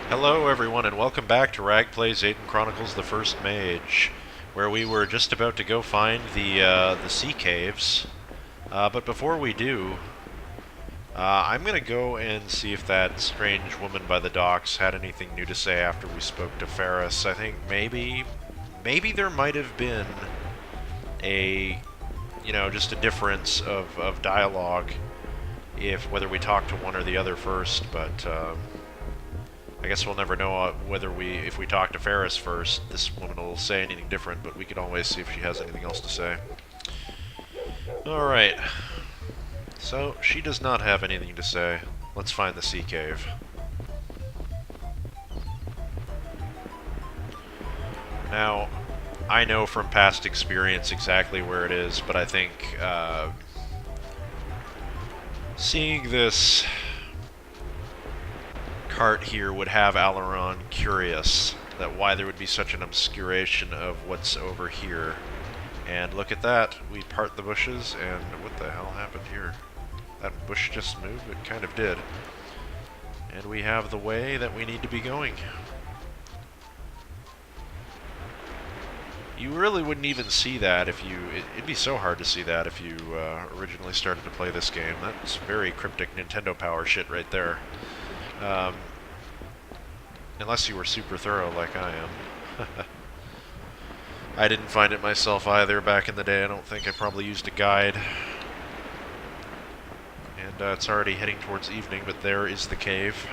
Hello everyone and welcome back to Rag Plays Aidyn Chronicles the First Mage, where we were just about to go find the sea caves. But before we do, I'm gonna go and see if that strange woman by the docks had anything new to say after we spoke to Ferris. I think maybe there might have been a, just a difference of dialogue if whether we talked to one or the other first, but I guess we'll never know if we talk to Ferris first, this woman will say anything different, but we can always see if she has anything else to say. Alright. So, she does not have anything to say. Let's find the sea cave. Now, I know from past experience exactly where it is, but I think, seeing this cart here would have Alaron curious that why there would be such an obscuration of what's over here. And look at that, we part the bushes, and what the hell happened here? That bush just moved? It kind of did. And we have the way that we need to be going. You really wouldn't even see that if you... It'd be so hard to see that if you originally started to play this game. That's very cryptic Nintendo power shit right there. Unless you were super thorough like I am. I didn't find it myself either back in the day. I don't think I probably used a guide. And it's already heading towards evening, but there is the cave.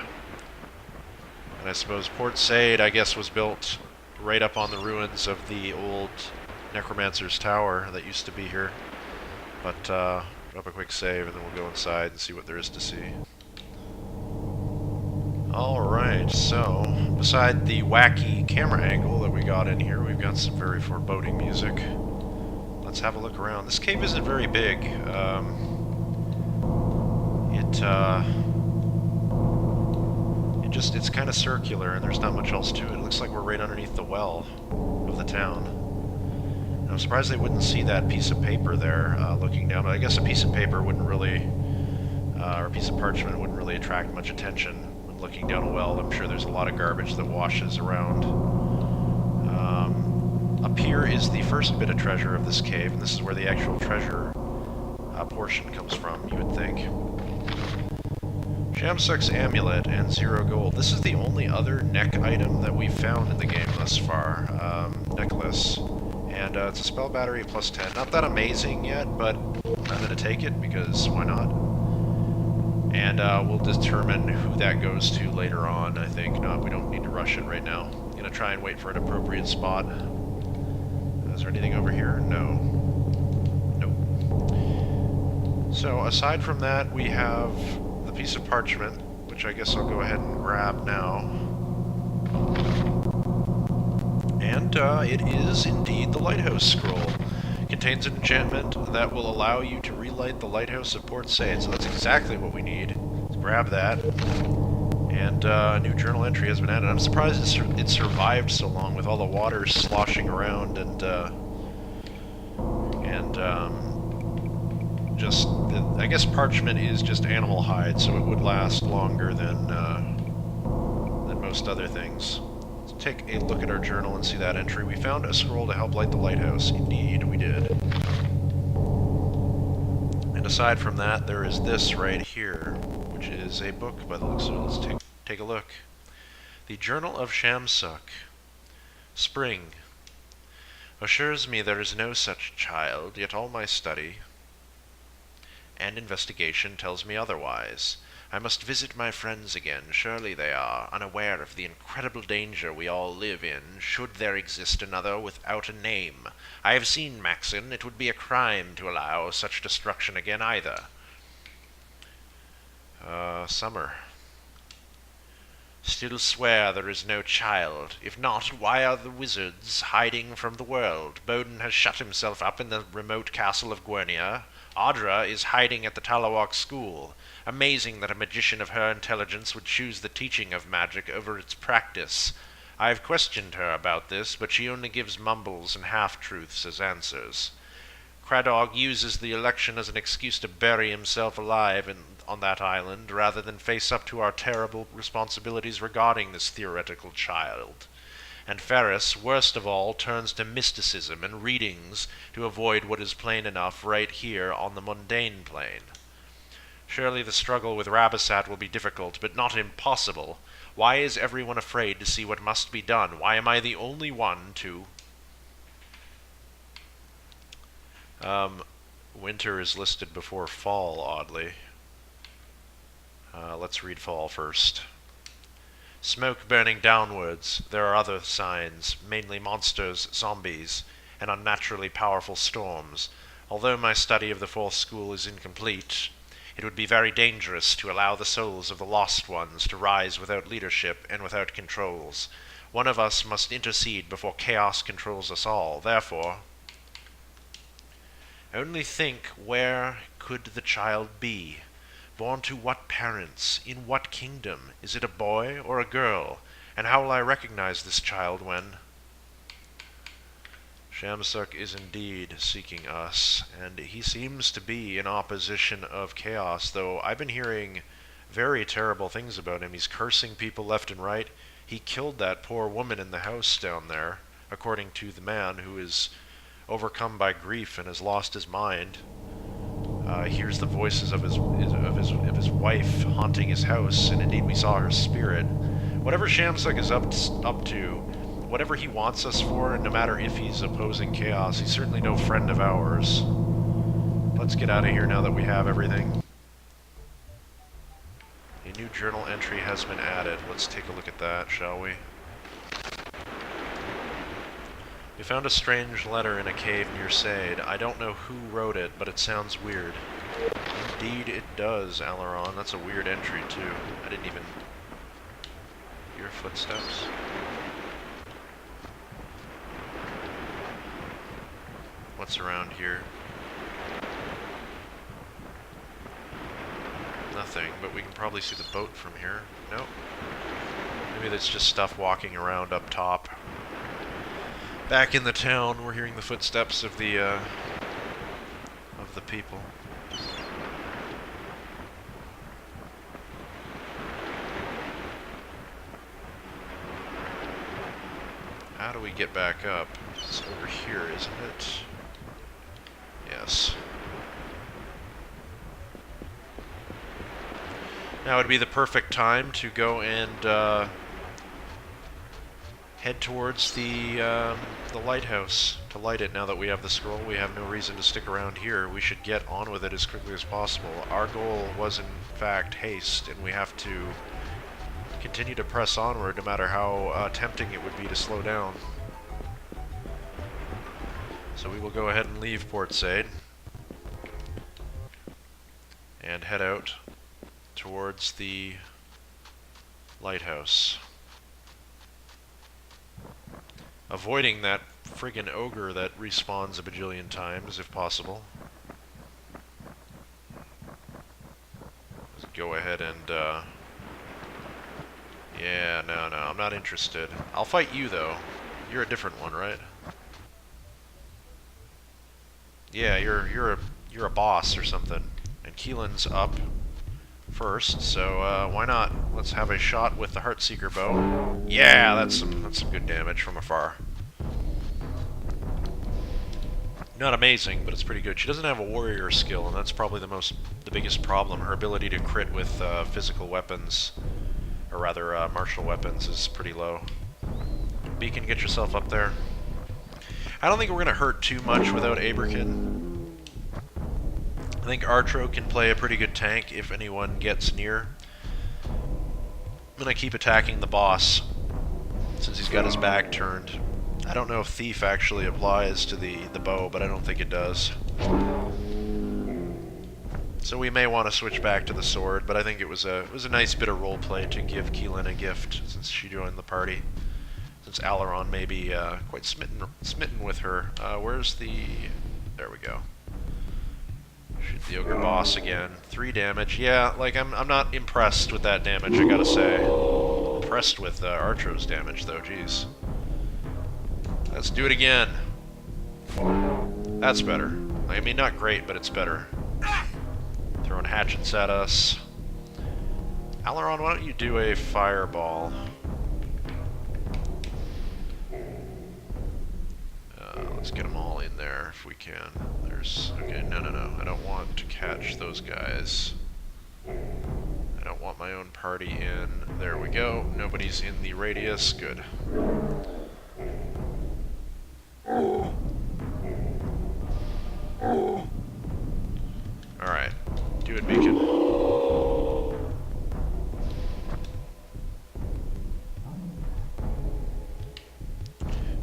And I suppose Port Said, I guess, was built right up on the ruins of the old Necromancer's Tower that used to be here. But, drop a quick save and then we'll go inside and see what there is to see. Alright, so, beside the wacky camera angle that we got in here, we've got some very foreboding music. Let's have a look around. This cave isn't very big. It's kind of circular and there's not much else to it. It looks like we're right underneath the well of the town. And I'm surprised they wouldn't see that piece of paper there, looking down. But I guess a piece of paper wouldn't really, or a piece of parchment wouldn't really attract much attention. Looking down a well, I'm sure there's a lot of garbage that washes around. Up here is the first bit of treasure of this cave, and this is where the actual treasure portion comes from, you would think. Shamsuck's amulet and 0 gold. This is the only other neck item that we've found in the game thus far. Necklace. And it's a spell battery plus 10. Not that amazing yet, but I'm gonna take it because why not? And we'll determine who that goes to later on, I think. No, we don't need to rush it right now. I'm going to try and wait for an appropriate spot. Is there anything over here? No. Nope. So, aside from that, we have the piece of parchment, which I guess I'll go ahead and grab now. And it is indeed the Lighthouse scroll. Contains an enchantment that will allow you to relight the lighthouse at Port Said, so that's exactly what we need. Let's grab that. And a new journal entry has been added. I'm surprised it survived so long with all the water sloshing around and I guess parchment is just animal hide, so it would last longer than most other things. Take a look at our journal and see that entry. We found a scroll to help light the lighthouse. Indeed, we did. And aside from that, there is this right here, which is a book by the looks of it. Let's take a look. The Journal of Shamsuck. Spring. Assures me there is no such child, yet all my study and investigation tells me otherwise. I must visit my friends again. Surely they are unaware of the incredible danger we all live in, should there exist another without a name. I have seen Maxon. It would be a crime to allow such destruction again either. Summer. Still swear there is no child. If not, why are the wizards hiding from the world? Bowden has shut himself up in the remote castle of Gwernia. Audra is hiding at the Talawak school. Amazing that a magician of her intelligence would choose the teaching of magic over its practice. I have questioned her about this, but she only gives mumbles and half-truths as answers. Cradog uses the election as an excuse to bury himself alive on that island, rather than face up to our terrible responsibilities regarding this theoretical child. And Ferris, worst of all, turns to mysticism and readings to avoid what is plain enough right here on the mundane plane. Surely the struggle with Rabasat will be difficult, but not impossible. Why is everyone afraid to see what must be done? Why am I the only one to... Winter is listed before fall, oddly. Let's read fall first. Smoke burning downwards. There are other signs, mainly monsters, zombies, and unnaturally powerful storms. Although my study of the Fourth School is incomplete, it would be very dangerous to allow the souls of the lost ones to rise without leadership and without controls. One of us must intercede before chaos controls us all. Therefore, only think, where could the child be? Born to what parents? In what kingdom? Is it a boy or a girl? And how will I recognize this child when... Shamsuk is indeed seeking us, and he seems to be in opposition of chaos, though I've been hearing very terrible things about him. He's cursing people left and right. He killed that poor woman in the house down there, according to the man who is overcome by grief and has lost his mind. Hears the voices of his wife haunting his house, and indeed we saw her spirit. Whatever Shamsuk is up to, whatever he wants us for, no matter if he's opposing chaos, he's certainly no friend of ours. Let's get out of here now that we have everything. A new journal entry has been added. Let's take a look at that, shall we? We found a strange letter in a cave near Sade. I don't know who wrote it, but it sounds weird. Indeed it does, Alaron. That's a weird entry, too. I didn't even... hear footsteps. What's around here? Nothing, but we can probably see the boat from here. Nope. Maybe that's just stuff walking around up top. Back in the town, we're hearing the footsteps of the people. How do we get back up? It's over here, isn't it? Yes. Now would be the perfect time to go and head towards the lighthouse to light it. Now that we have the scroll, we have no reason to stick around here. We should get on with it as quickly as possible. Our goal was in fact haste, and we have to continue to press onward no matter how tempting it would be to slow down. So we will go ahead and leave Port Said and head out towards the lighthouse, avoiding that friggin' ogre that respawns a bajillion times if possible. Let's go ahead and yeah, no, I'm not interested. I'll fight you though. You're a different one, right? Yeah, you're a boss or something. And Keelin's up first, so why not? Let's have a shot with the Heartseeker bow. Yeah, that's some good damage from afar. Not amazing, but it's pretty good. She doesn't have a warrior skill, and that's probably the biggest problem. Her ability to crit with physical weapons, or rather martial weapons, is pretty low. Beacon, get yourself up there. I don't think we're going to hurt too much without Aberkin. I think Artro can play a pretty good tank if anyone gets near. I'm going to keep attacking the boss, since he's got his back turned. I don't know if Thief actually applies to the bow, but I don't think it does. So we may want to switch back to the sword, but I think it was a nice bit of roleplay to give Keelin a gift, since she joined the party. Since Alaron may be quite smitten with her. Where's the... there we go. Shoot the ogre boss again. 3 damage. Yeah, like, I'm not impressed with that damage, I gotta say. Impressed with Artro's damage, though, jeez. Let's do it again. That's better. I mean, not great, but it's better. Throwing hatchets at us. Aileron, why don't you do a fireball? Let's get them all in there if we can. There's... Okay, no. I don't want to catch those guys. I don't want my own party in. There we go. Nobody's in the radius. Good. Alright. Do it, Beacon.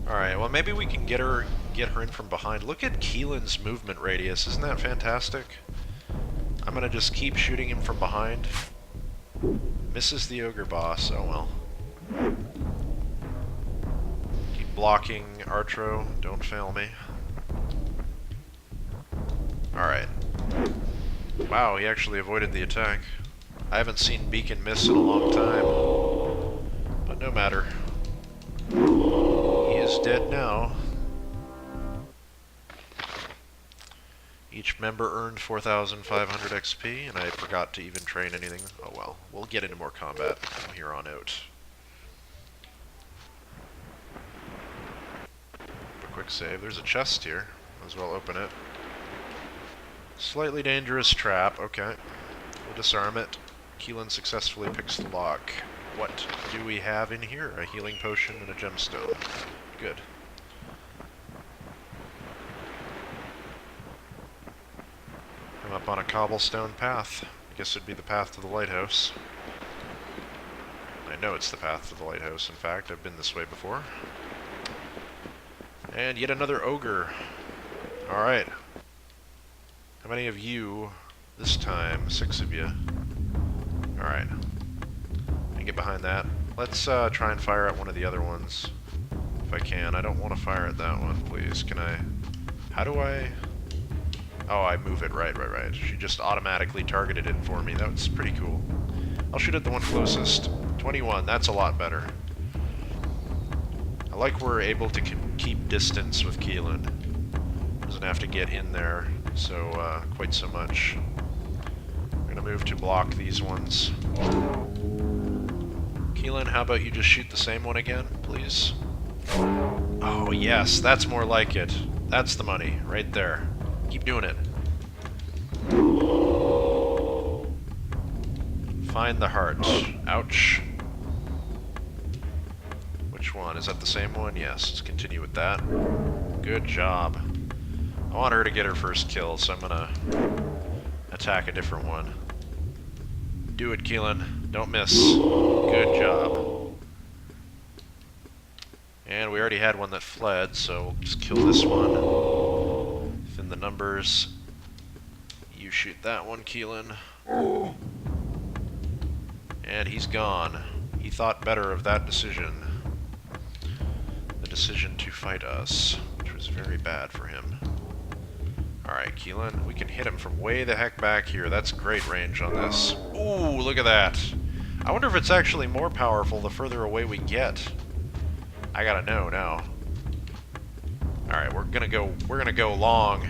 Alright, well maybe we can get her in from behind. Look at Keelin's movement radius. Isn't that fantastic? I'm gonna just keep shooting him from behind. Misses the ogre boss. Oh well. Keep blocking, Artro. Don't fail me. Alright. Wow, he actually avoided the attack. I haven't seen Beacon miss in a long time. But no matter. He is dead now. Each member earned 4,500 XP, and I forgot to even train anything. Oh well, we'll get into more combat from here on out. A quick save. There's a chest here. Might as well open it. Slightly dangerous trap. Okay. We'll disarm it. Keelin successfully picks the lock. What do we have in here? A healing potion and a gemstone. Good. I'm up on a cobblestone path. I guess it'd be the path to the lighthouse. I know it's the path to the lighthouse, in fact. I've been this way before. And yet another ogre. Alright. How many of you this time? 6 of you. Alright. Let me get behind that. Let's try and fire at one of the other ones. If I can. I don't want to fire at that one, please. Can I... How do I... Oh, I move it. Right. She just automatically targeted it for me. That was pretty cool. I'll shoot at the one closest. 21. That's a lot better. I like we're able to keep distance with Keelin. Doesn't have to get in there so quite so much. I'm gonna move to block these ones. Keelin, how about you just shoot the same one again, please? Oh yes, that's more like it. That's the money, right there. Keep doing it. Find the heart. Ouch. Which one? Is that the same one? Yes, let's continue with that. Good job. I want her to get her first kill, so I'm gonna attack a different one. Do it, Keelin. Don't miss. Good job. And we already had one that fled, so we'll just kill this one. Thin the numbers. You shoot that one, Keelin. And he's gone. He thought better of that decision. The decision to fight us, which was very bad for him. Alright, Keelin, we can hit him from way the heck back here. That's great range on this. Ooh, look at that. I wonder if it's actually more powerful the further away we get. I gotta know now. Alright, we're gonna go long.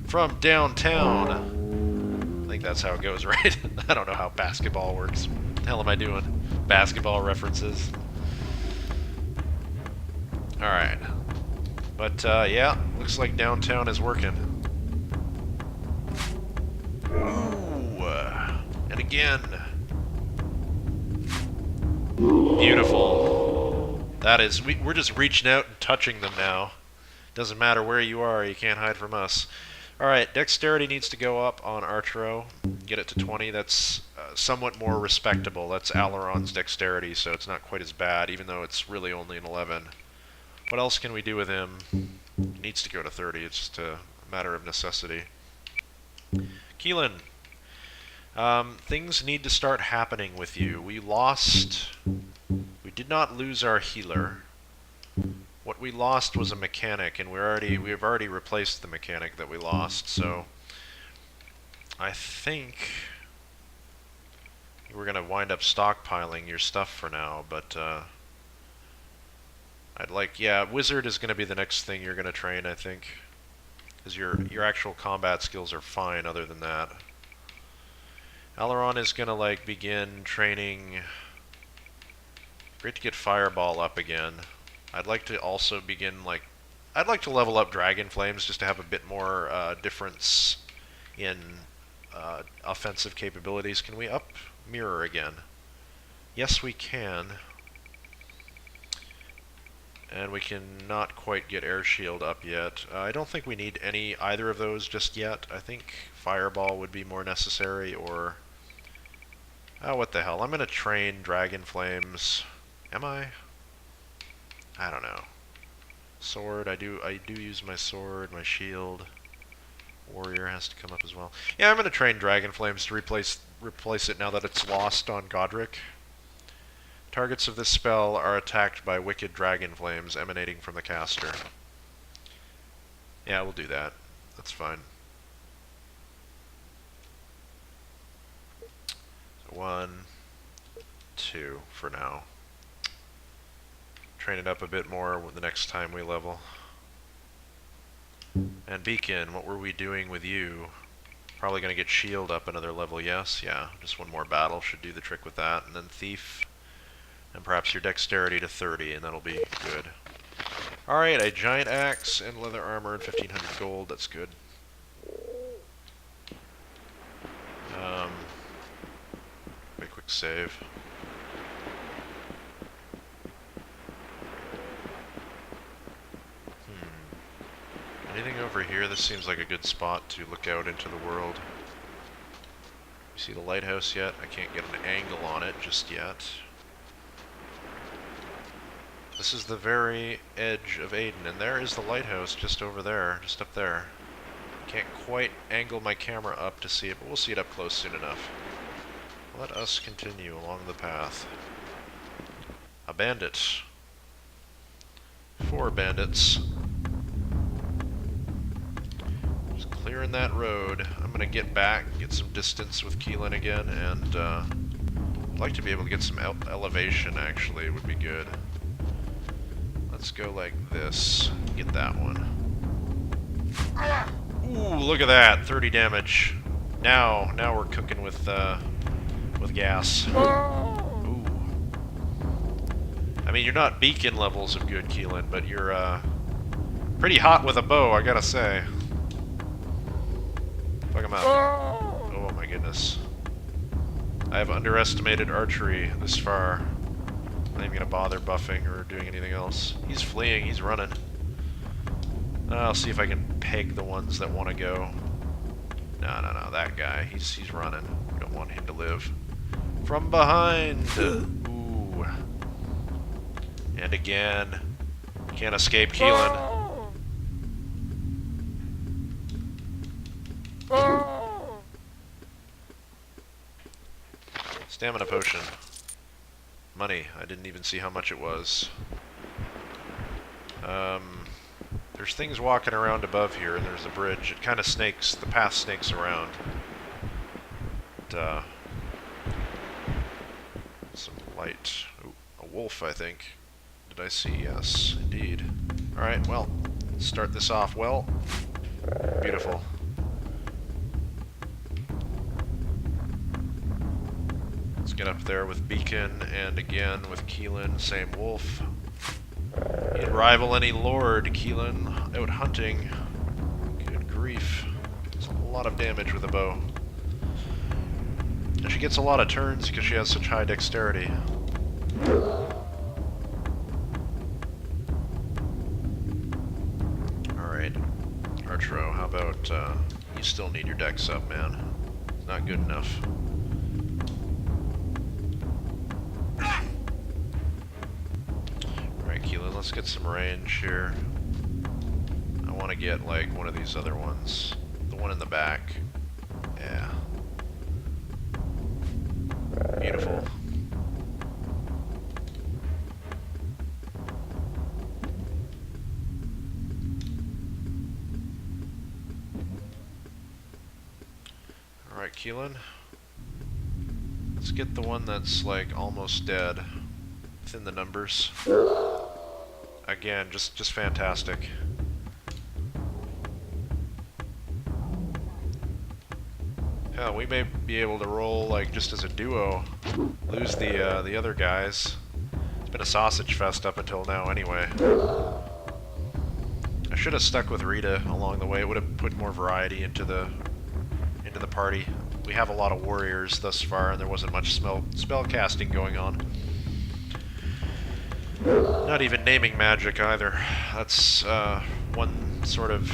From downtown. I think that's how it goes, right? I don't know how basketball works. What the hell am I doing? Basketball references. Alright. But, yeah, looks like downtown is working. Ooh, and again. Beautiful. That is, we're just reaching out and touching them now. Doesn't matter where you are, you can't hide from us. Alright, dexterity needs to go up on Arturo. Get it to 20. That's somewhat more respectable. That's Aileron's dexterity, so it's not quite as bad, even though it's really only an 11. What else can we do with him? He needs to go to 30. It's just a matter of necessity. Keelin, things need to start happening with you. We did not lose our healer. What we lost was a mechanic, and we've already replaced the mechanic that we lost, so I think we're going to wind up stockpiling your stuff for now, but I'd like, yeah, Wizard is going to be the next thing you're going to train, I think. Because your actual combat skills are fine other than that. Aileron is gonna like begin training. Great to get Fireball up again. I'd like to also begin like I'd like to level up Dragon Flames just to have a bit more difference in offensive capabilities. Can we up Mirror again? Yes, we can. And we can not quite get Air Shield up yet. I don't think we need either of those just yet. I think Fireball would be more necessary, or... Oh, what the hell. I'm going to train Dragon Flames. Am I? I don't know. Sword, I do use my sword, my shield. Warrior has to come up as well. Yeah, I'm going to train Dragon Flames to replace it now that it's lost on Godric. Targets of this spell are attacked by wicked dragon flames emanating from the caster. Yeah, we'll do that. That's fine. So 1, 2 for now. Train it up a bit more the next time we level. And Beacon, what were we doing with you? Probably going to get shield up another level, yes? Yeah, just one more battle should do the trick with that. And then Thief. And perhaps your dexterity to 30, and that'll be good. Alright, a giant axe and leather armor and 1500 gold. That's good. Make a quick save. Anything over here? This seems like a good spot to look out into the world. You see the lighthouse yet? I can't get an angle on it just yet. This is the very edge of Aidyn, and there is the lighthouse just over there, just up there. Can't quite angle my camera up to see it, but we'll see it up close soon enough. Let us continue along the path. A bandit. 4 bandits. Just clearing that road. I'm gonna get back, get some distance with Keelin again, and I'd like to be able to get some elevation, actually, would be good. Let's go like this. Get that one. Ooh, look at that! 30 damage. Now we're cooking with gas. Ooh. I mean, you're not beacon levels of good, Keelin, but you're pretty hot with a bow, I gotta say. Fuck him up. Oh my goodness. I have underestimated archery this far. I'm not even gonna bother buffing or doing anything else. He's fleeing, he's running. I'll see if I can peg the ones that want to go. No, that guy. He's running. We don't want him to live. From behind! Ooh. And again. Can't escape Keelin. Stamina potion. Money. I didn't even see how much it was. There's things walking around above here, and there's a bridge. It kind of snakes, the path snakes around. Some light. Ooh, a wolf, I think. Did I see? Yes, indeed. Alright, well, let's start this off well. Beautiful. Let's get up there with Beacon, and again with Keelin, same wolf. He'd rival any lord, Keelin, out hunting. Good grief. It's a lot of damage with a bow. And she gets a lot of turns because she has such high dexterity. Alright. Archero, how about, you still need your dex up, man. It's not good enough. Keelin, let's get some range here. I want to get like one of these other ones. The one in the back. Yeah. Beautiful. Alright, Keelin. Let's get the one that's like almost dead. Within the numbers. Again, just fantastic. Well, we may be able to roll, like, just as a duo. Lose the other guys. It's been a sausage fest up until now anyway. I should have stuck with Rita along the way. It would have put more variety into the party. We have a lot of warriors thus far, and there wasn't much spell casting going on. Not even naming magic either. That's one sort of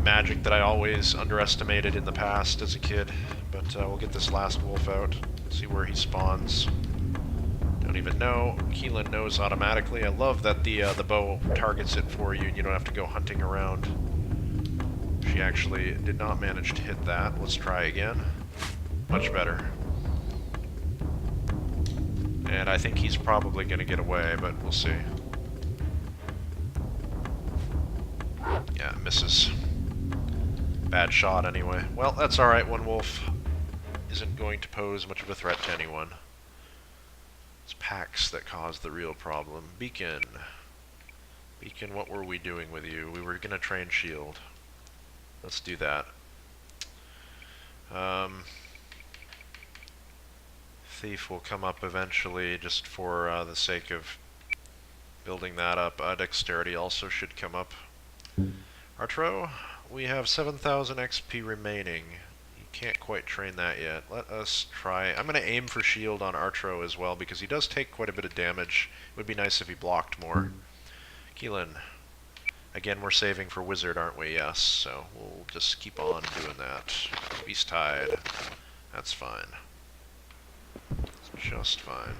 magic that I always underestimated in the past as a kid. But we'll get this last wolf out, see where he spawns. Don't even know. Keelin knows automatically. I love that the bow targets it for you and you don't have to go hunting around. She actually did not manage to hit that. Let's try again. Much better. And I think he's probably going to get away, but we'll see. Yeah, misses. Bad shot anyway. Well, that's alright. One wolf isn't going to pose much of a threat to anyone. It's packs that cause the real problem. Beacon. Beacon, what were we doing with you? We were going to train shield. Let's do that. Thief will come up eventually just for the sake of building that up. Dexterity also should come up. Artro, we have 7,000 XP remaining. You can't quite train that yet. Let us try. I'm going to aim for shield on Artro as well because he does take quite a bit of damage. It would be nice if he blocked more. Keelin. Again, we're saving for Wizard, aren't we? Yes, so we'll just keep on doing that. Beast Hide. That's fine. It's just fine.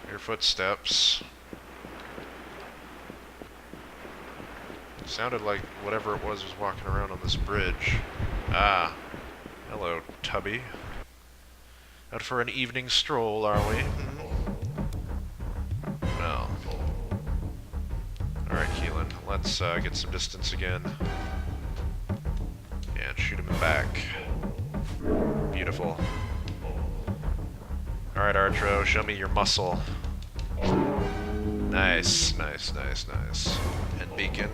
Your footsteps. Sounded like whatever it was walking around on this bridge. Ah. Hello, Tubby. Out for an evening stroll, are we? Well. Alright, Keelin. Let's get some distance again. And shoot him in the back. Beautiful. Alright, Artro, show me your muscle. Nice, nice, nice, nice. And Beacon.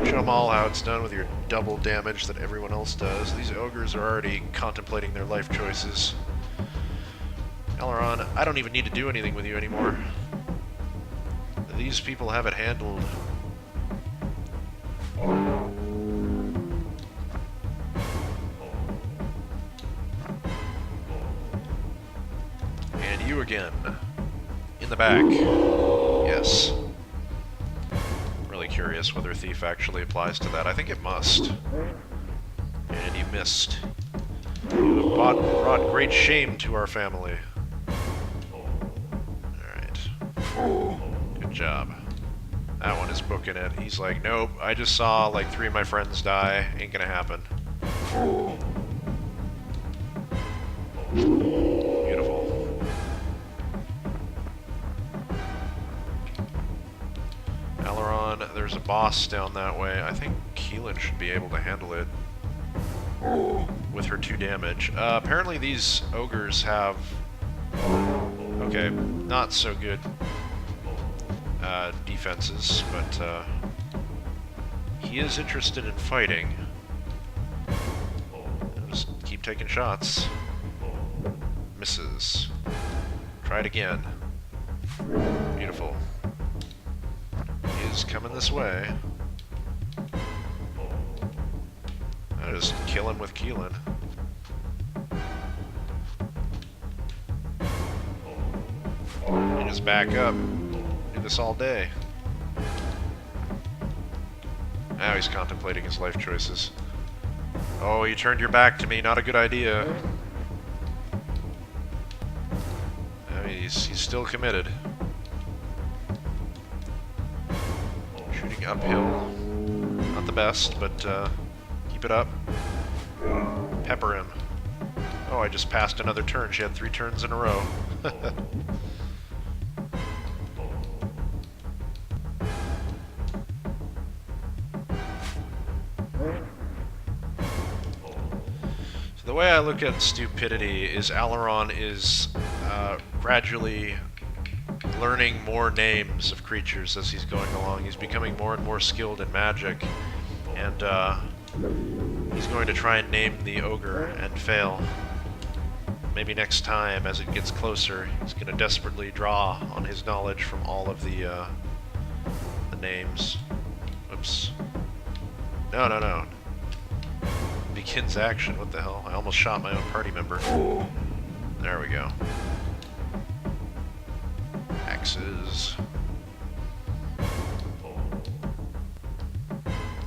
Show them all how it's done with your double damage that everyone else does. These ogres are already contemplating their life choices. Aileron, I don't even need to do anything with you anymore. These people have it handled. And you again. In the back. Yes. Really curious whether Thief actually applies to that. I think it must. And you missed. You have brought great shame to our family. Alright. Good job. That one is booking it. He's like, nope, I just saw like 3 of my friends die. Ain't gonna happen. Beautiful. Aileron, there's a boss down that way. I think Keelin should be able to handle it with her 2 damage. Apparently these ogres have... okay, not so good defenses, but he is interested in fighting. I'll just keep taking shots. Misses. Try it again. Beautiful. He is coming this way. I just kill him with Keelin. You just back up. Do this all day. Now he's contemplating his life choices. Oh, you turned your back to me. Not a good idea. I mean, he's still committed. Shooting uphill. Not the best, but keep it up. Pepper him. Oh, I just passed another turn. She had 3 turns in a row. The way I look at stupidity is Aileron is gradually learning more names of creatures as he's going along. He's becoming more and more skilled in magic, and he's going to try and name the ogre and fail. Maybe next time, as it gets closer, he's going to desperately draw on his knowledge from all of the names. Oops. No, no, no. Begins action. What the hell? I almost shot my own party member. There we go. Axes.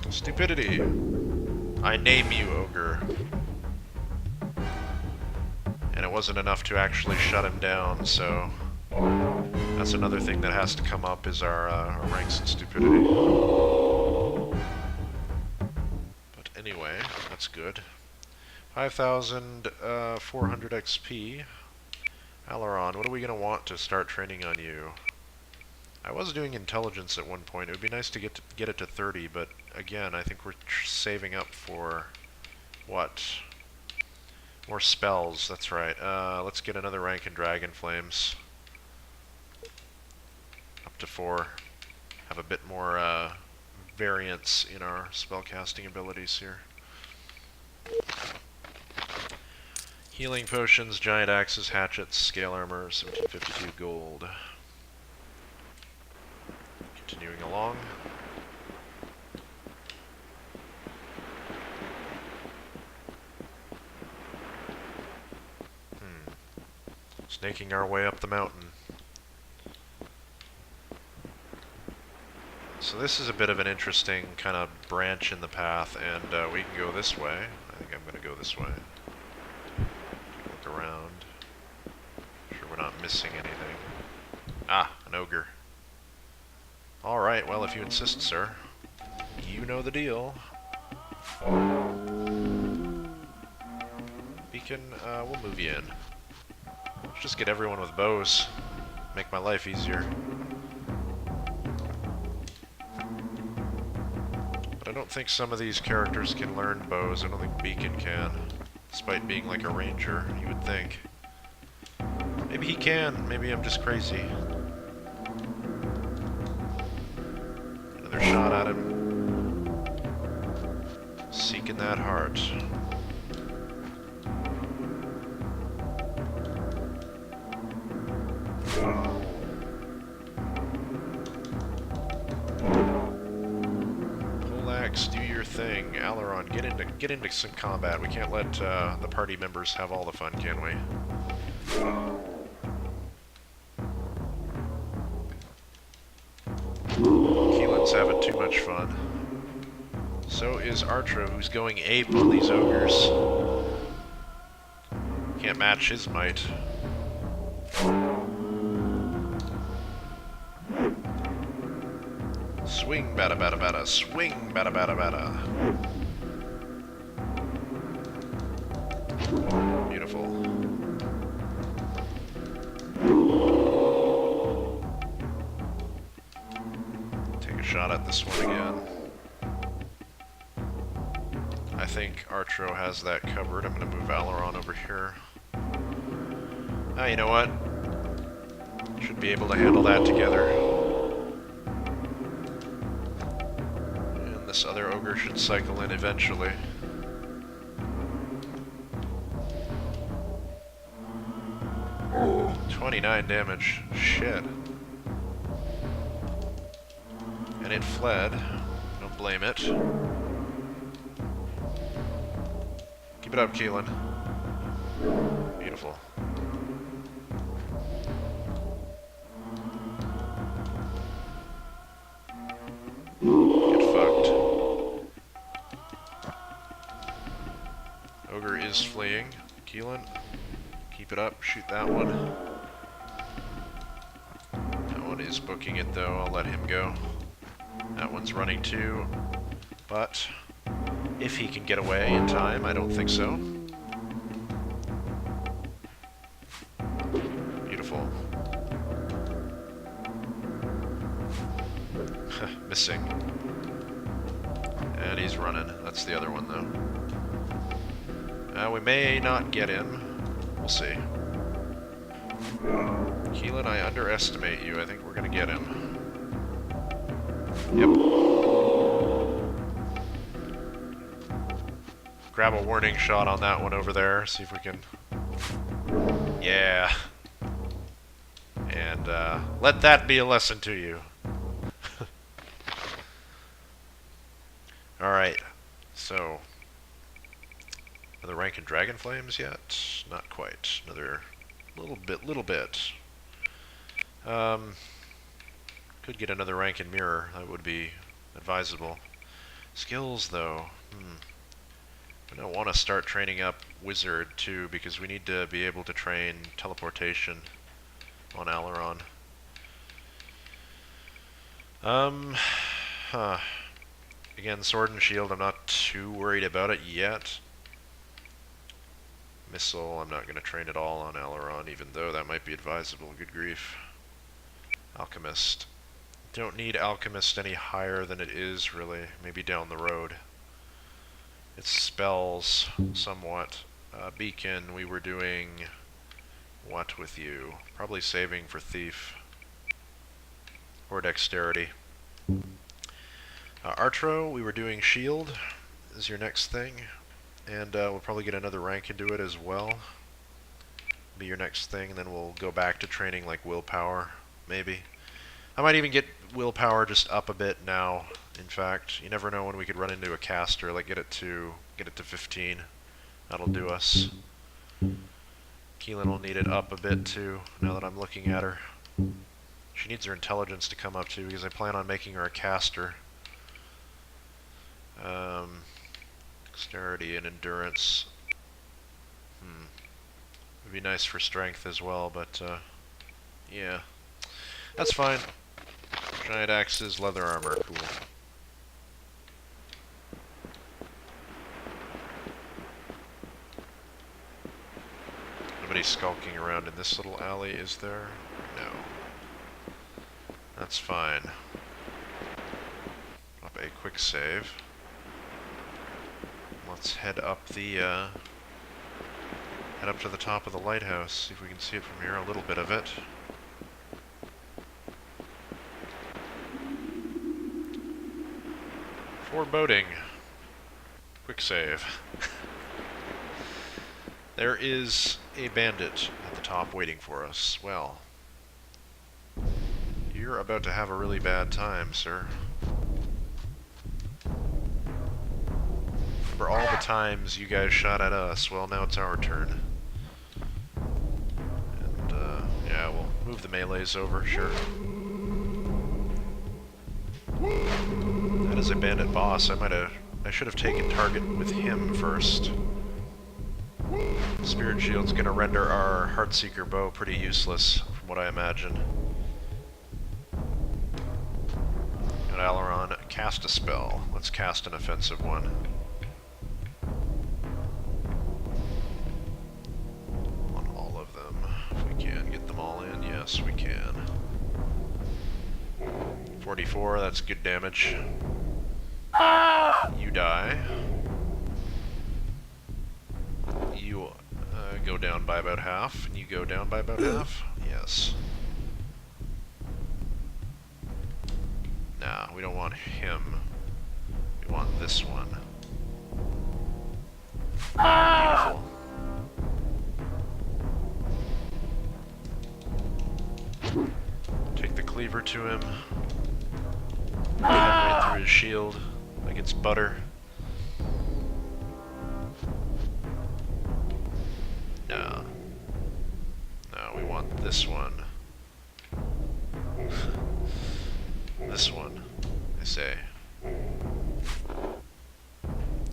Stupidity. I name you, ogre. And it wasn't enough to actually shut him down, so that's another thing that has to come up, is our ranks in stupidity. But anyway, that's good. 5,400 XP. Aileron, what are we going to want to start training on you? I was doing intelligence at one point. It would be nice to get it to 30, but again, I think we're saving up for what? More spells, that's right. Let's get another rank in Dragon Flames. Up to 4. Have a bit more variance in our spellcasting abilities here. Healing potions, giant axes, hatchets, scale armor, 1752 gold. Continuing along. Snaking our way up the mountain. So this is a bit of an interesting kind of branch in the path, and we can go this way. I think I'm going to go this way. Look around. Sure we're not missing anything. Ah, an ogre. Alright, well, if you insist, sir. You know the deal. Beacon, we'll move you in. Let's just get everyone with bows. Make my life easier. But I don't think some of these characters can learn bows. I don't think Beacon can. Despite being like a ranger, you would think. Maybe he can. Maybe I'm just crazy. Another shot at him. Seeking that heart. Polax, do your thing. Aileron, get into some combat. We can't let the party members have all the fun, can we? Keelin's having too much fun. So is Artro, who's going ape on these ogres. Can't match his might. Swing, bada bada bada, swing, bada bada bada. Beautiful. Take a shot at this one again. I think Artro has that covered. I'm going to move Aileron over here. Ah, you know what? Should be able to handle that together. And this other ogre should cycle in eventually. Oh, 29 damage. Shit. And it fled. Don't blame it. Keep it up, Keelin. Beautiful. Get fucked. Ogre is fleeing. Keelin, keep it up. Shoot that one. That one is booking it, though. I'll let him go. That one's running too. But if he can get away in time, I don't think so. Beautiful. Missing. And he's running. That's the other one, though. We may not get him. We'll see. Keelin, I underestimate you. I think we're going to get him. Yep. grab a warning shot on that one over there, see if we can... Yeah. And let that be a lesson to you. Alright, so... Another rank in Dragon Flames yet? Not quite. Another little bit. Could get another rank in Mirror. That would be advisable. Skills, though. I don't want to start training up Wizard, too, because we need to be able to train Teleportation on Aileron. Again, Sword and Shield, I'm not too worried about it yet. Missile, I'm not going to train at all on Aileron, even though that might be advisable. Good grief. Alchemist. Don't need Alchemist any higher than it is, really. Maybe down the road. It spells somewhat. Beacon, we were doing what with you? Probably saving for Thief. Or Dexterity. Artro, we were doing Shield. Is your next thing. And we'll probably get another rank into it as well. Be your next thing, and then we'll go back to training like Willpower, maybe. I might even get Willpower just up a bit now, in fact. You never know when we could run into a caster, like get it to 15. That'll do us. Keelin will need it up a bit too, now that I'm looking at her. She needs her intelligence to come up too, because I plan on making her a caster. Dexterity and endurance. Would be nice for strength as well, but yeah. That's fine. Giant axes, leather armor, cool. Nobody skulking around in this little alley, is there? No. That's fine. Up a quick save. Let's head up the head up to the top of the lighthouse, see if we can see it from here, a little bit of it. Foreboding. Quick save. There is a bandit at the top waiting for us. Well, you're about to have a really bad time, sir. For all the times you guys shot at us, well, now it's our turn. And, yeah, we'll move the melees over, sure. That is a bandit boss. I should have taken target with him first. Spirit Shield's gonna render our Heartseeker bow pretty useless, from what I imagine. And Aileron, cast a spell. Let's cast an offensive one. On all of them. If we can get them all in, yes we can. 44, that's good damage. You die. You go down by about half, and you go down by about half? Yes. Nah, we don't want him. We want this one. Beautiful. Take the cleaver to him. Cut right through his shield like it's butter. No. No, we want this one. This one, I say.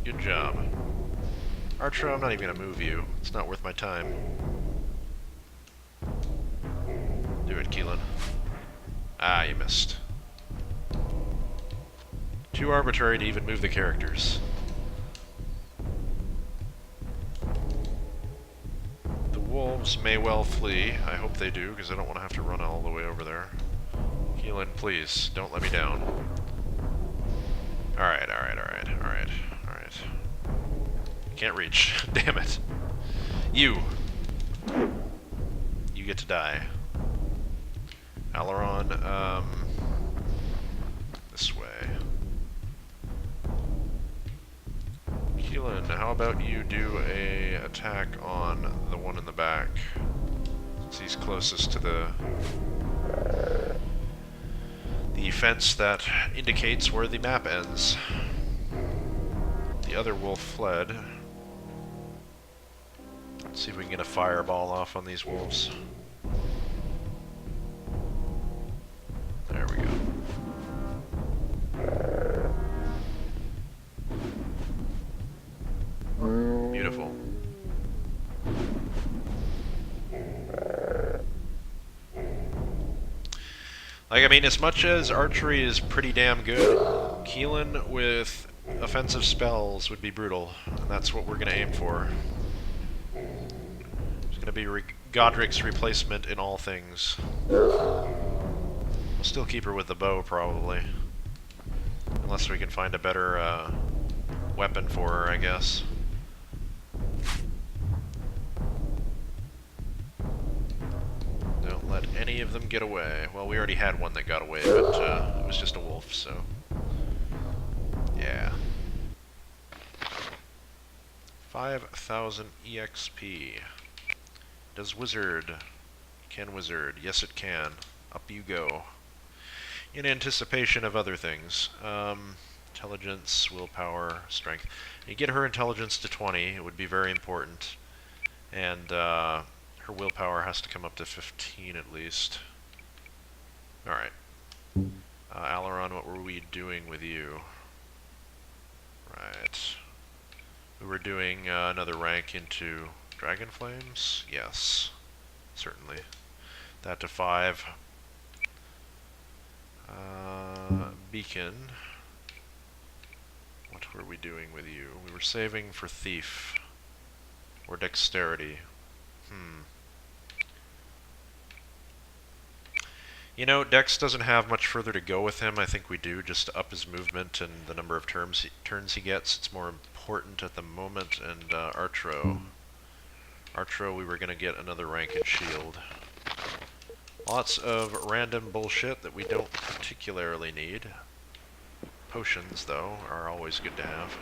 Good job. Archer, I'm not even gonna move you. It's not worth my time. Do it, Keelin. Ah, you missed. Too arbitrary to even move the characters. The wolves may well flee. I hope they do, because I don't want to have to run all the way over there. Keelin, please, don't let me down. Alright, alright, alright, alright, alright. Can't reach. Damn it. You get to die. Aileron, this way. Keelin, how about you do a attack on the one in the back? Since he's closest to the fence that indicates where the map ends. The other wolf fled. Let's see if we can get a fireball off on these wolves. There we go. Beautiful. Like, I mean, as much as archery is pretty damn good, Keelin with offensive spells would be brutal, and that's what we're going to aim for. It's going to be Godric's replacement in all things. We'll still keep her with the bow, probably. Unless we can find a better weapon for her, I guess. Don't let any of them get away. Well, we already had one that got away, but it was just a wolf, so... yeah. 5,000 EXP. Does wizard? Can wizard? Yes, it can. Up you go. In anticipation of other things. Intelligence, willpower, strength. You get her intelligence to 20, it would be very important. And her willpower has to come up to 15 at least. Alright. Aileron, what were we doing with you? Right. We were doing another rank into Dragon Flames? Yes. Certainly. That to 5. Beacon. What were we doing with you? We were saving for Thief. Or Dexterity. You know, Dex doesn't have much further to go with him. I think we do, just to up his movement and the number of turns he gets. It's more important at the moment. And Artro. Artro, we were going to get another rank in shield. Lots of random bullshit that we don't particularly need. Potions, though, are always good to have.